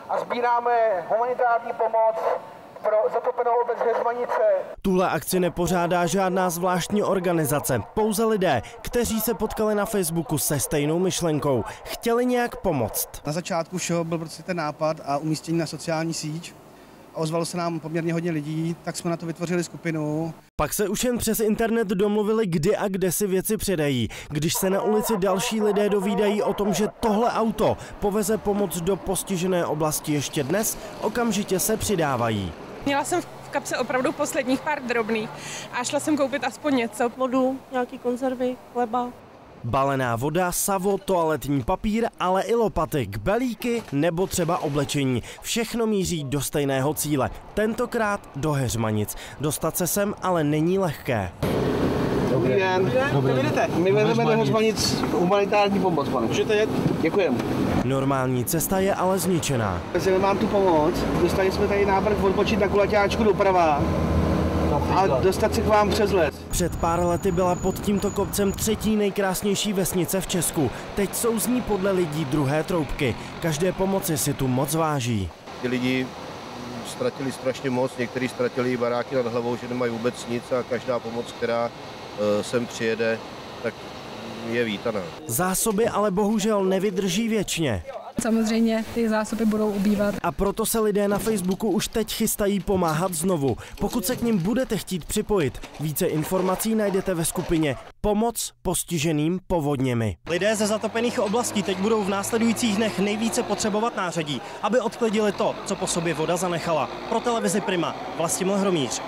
a sbíráme humanitární pomoc pro zatopenou obec Heřmanice. Tuhle akci nepořádá žádná zvláštní organizace, pouze lidé, kteří se potkali na Facebooku se stejnou myšlenkou. Chtěli nějak pomoct. Na začátku všeho byl prostě ten nápad a umístění na sociální síť. A ozvalo se nám poměrně hodně lidí, tak jsme na to vytvořili skupinu. Pak se už jen přes internet domluvili, kdy a kde si věci předají. Když se na ulici další lidé dovídají o tom, že tohle auto poveze pomoc do postižené oblasti ještě dnes, okamžitě se přidávají. Měla jsem v kapse opravdu posledních pár drobných a šla jsem koupit aspoň něco. Vodu, nějaký konzervy, chleba. Balená voda, savo, toaletní papír, ale i lopaty, kbelíky nebo třeba oblečení. Všechno míří do stejného cíle, tentokrát do Heřmanic. Dostat se sem ale není lehké. Dobrý den. Dobrý den. My vezeme do Heřmanic humanitární pomoc, pane. Můžete jet? Děkujeme. Normální cesta je ale zničená. Jestli mám tu pomoc, dostali jsme tady návrh odbočit na kulaťáčku doprava a dostat se k vám přes les. Před pár lety byla pod tímto kopcem třetí nejkrásnější vesnice v Česku. Teď jsou z ní podle lidí druhé troubky. Každé pomoci si tu moc váží. Ty lidi ztratili strašně moc, někteří ztratili baráky nad hlavou, že nemají vůbec nic a každá pomoc, která sem přijede, tak je vítaná. Zásoby ale bohužel nevydrží věčně. Samozřejmě ty zásoby budou ubývat. A proto se lidé na Facebooku už teď chystají pomáhat znovu. Pokud se k nim budete chtít připojit, více informací najdete ve skupině Pomoc postiženým povodněmi. Lidé ze zatopených oblastí teď budou v následujících dnech nejvíce potřebovat nářadí, aby odklidili to, co po sobě voda zanechala. Pro televizi Prima Vlastimil Hromíř.